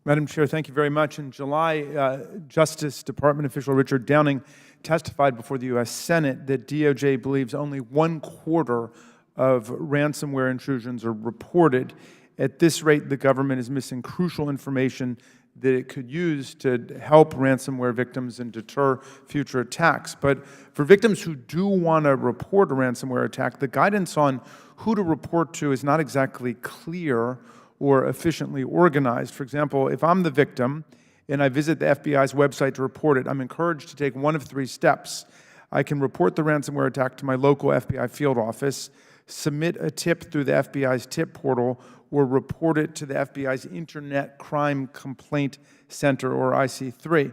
Madam Chair, thank you very much. In July, Justice Department official Richard Downing testified before the U.S. Senate that DOJ believes only 1/4 of ransomware intrusions are reported. At this rate, the government is missing crucial information that it could use to help ransomware victims and deter future attacks. But for victims who do want to report a ransomware attack, the guidance on who to report to is not exactly clear or efficiently organized. For example, if I'm the victim and I visit the FBI's website to report it, I'm encouraged to take one of 3 steps. I can report the ransomware attack to my local FBI field office, submit a tip through the FBI's tip portal, or report it to the FBI's Internet Crime Complaint Center, or IC3.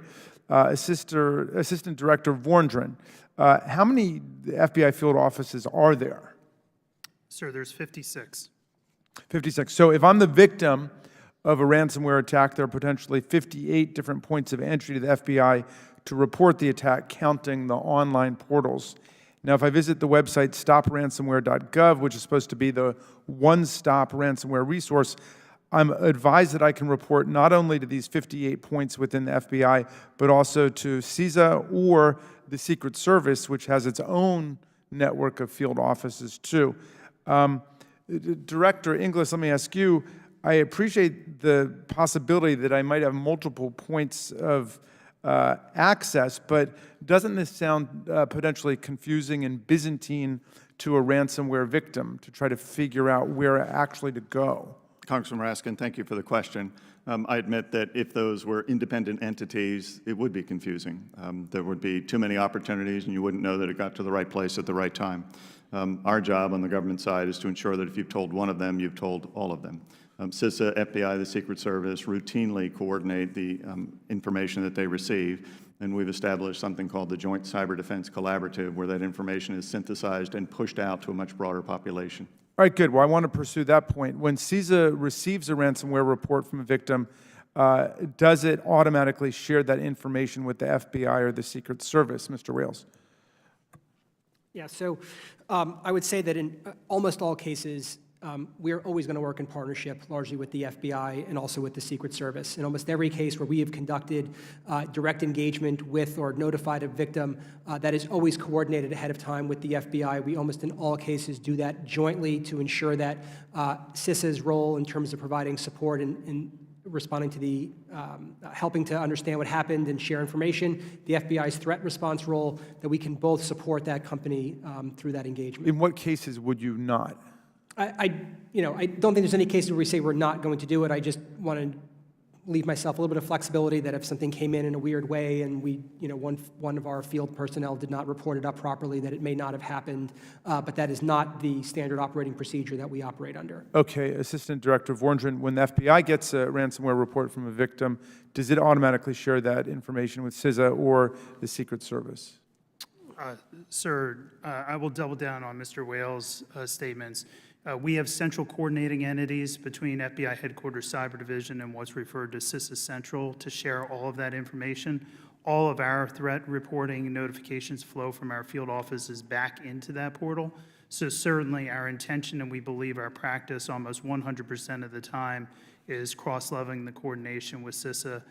Assistant Director Vorndran, how many FBI field offices are there? Sir, there's 56. 56. So if I'm the victim of a ransomware attack, there are potentially 58 different points of entry to the FBI to report the attack, counting the online portals. Now, if I visit the website stopransomware.gov, which is supposed to be the one-stop ransomware resource, I'm advised that I can report not only to these 58 points within the FBI, but also to CISA or the Secret Service, which has its own network of field offices too. Director Inglis, let me ask you, I appreciate the possibility that I might have multiple points of access, but doesn't this sound potentially confusing and Byzantine to a ransomware victim to try to figure out where actually to go? Congressman Raskin, thank you for the question. I admit that if those were independent entities, it would be confusing. There would be too many opportunities and you wouldn't know that it got to the right place at the right time. Our job on the government side is to ensure that if you've told one of them, you've told all of them. CISA, FBI, the Secret Service routinely coordinate the information that they receive, and we've established something called the Joint Cyber Defense Collaborative, where that information is synthesized and pushed out to a much broader population. All right, good. Well, I want to pursue that point. When CISA receives a ransomware report from a victim, does it automatically share that information with the FBI or the Secret Service, Mr. Rales? Yeah, so I would say that in almost all cases, we're always going to work in partnership, largely with the FBI and also with the Secret Service. In almost every case where we have conducted direct engagement with or notified a victim, that is always coordinated ahead of time with the FBI. We almost in all cases do that jointly to ensure that CISA's role in terms of providing support and responding to the, helping to understand what happened and share information, the FBI's threat response role, that we can both support that company through that engagement. In what cases would you not? I don't think there's any cases where we say we're not going to do it. I just want to leave myself a little bit of flexibility that if something came in a weird way and we, one of our field personnel did not report it up properly, that it may not have happened, but that is not the standard operating procedure that we operate under. Okay, Assistant Director Vorndran, when the FBI gets a ransomware report from a victim, does it automatically share that information with CISA or the Secret Service? Sir, I will double down on Mr. Wales' statements. We have central coordinating entities between FBI Headquarters Cyber Division and what's referred to CISA Central to share all of that information. All of our threat reporting and notifications flow from our field offices back into that portal. So certainly our intention, and we believe our practice almost 100% of the time, is cross-leveling the coordination with CISA.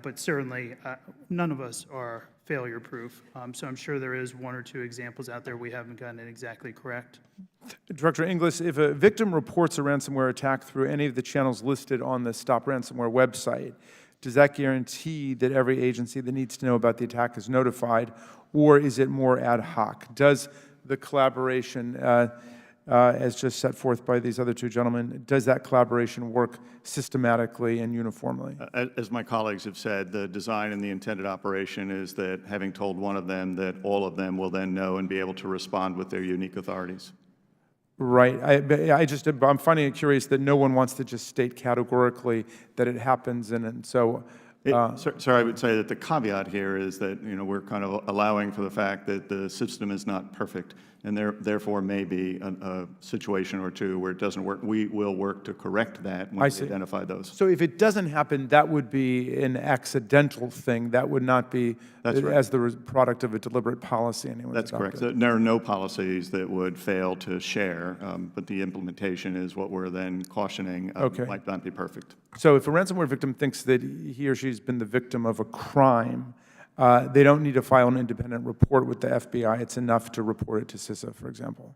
But certainly none of us are failure-proof. So I'm sure there is 1 or 2 examples out there we haven't gotten it exactly correct. Director Inglis, if a victim reports a ransomware attack through any of the channels listed on the Stop Ransomware website, does that guarantee that every agency that needs to know about the attack is notified, or is it more ad hoc? Does the collaboration, as just set forth by these other 2 gentlemen, does that collaboration work systematically and uniformly? As my colleagues have said, the design and the intended operation is that having told one of them, that all of them will then know and be able to respond with their unique authorities. Right. I'm finding it curious that no one wants to just state categorically that it happens, and so. Sir, I would say that the caveat here is that we're kind of allowing for the fact that the system is not perfect, and therefore may be a situation or two where it doesn't work. We will work to correct that when I we see. identify those. So if it doesn't happen, that would be an accidental thing. That would not be That's right. as the product of a deliberate policy anyone's That's correct. adopted. So there are no policies that would fail to share, but the implementation is what we're then cautioning Okay. might not be perfect. So if a ransomware victim thinks that he or she's been the victim of a crime, they don't need to file an independent report with the FBI. It's enough to report it to CISA, for example.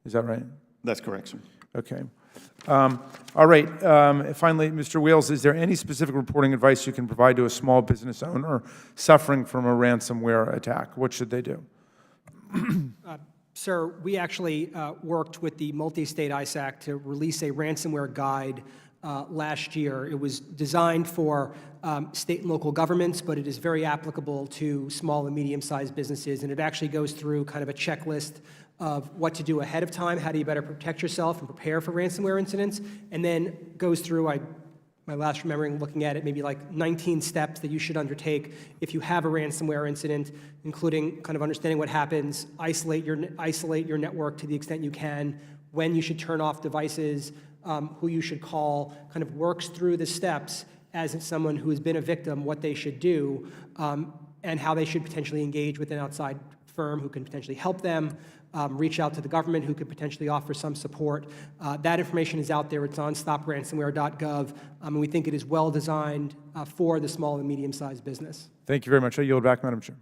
Is that right? That's correct, sir. Okay. All right. Finally, Mr. Wales, is there any specific reporting advice you can provide to a small business owner suffering from a ransomware attack? What should they do? Sir, we actually worked with the multi-state ISAC to release a ransomware guide last year. It was designed for state and local governments, but it is very applicable to small and medium-sized businesses, and it actually goes through kind of a checklist of what to do ahead of time, how do you better protect yourself and prepare for ransomware incidents, and then goes through, my last remembering looking at it, maybe like 19 steps that you should undertake if you have a ransomware incident, including kind of understanding what happens, isolate your network to the extent you can, when you should turn off devices, who you should call, kind of works through the steps as someone who has been a victim, what they should do, and how they should potentially engage with an outside firm who can potentially help them, reach out to the government who could potentially offer some support. That information is out there. It's on stopransomware.gov, and we think it is well designed for the small and medium-sized business. Thank you very much. I yield back, Madam Chair.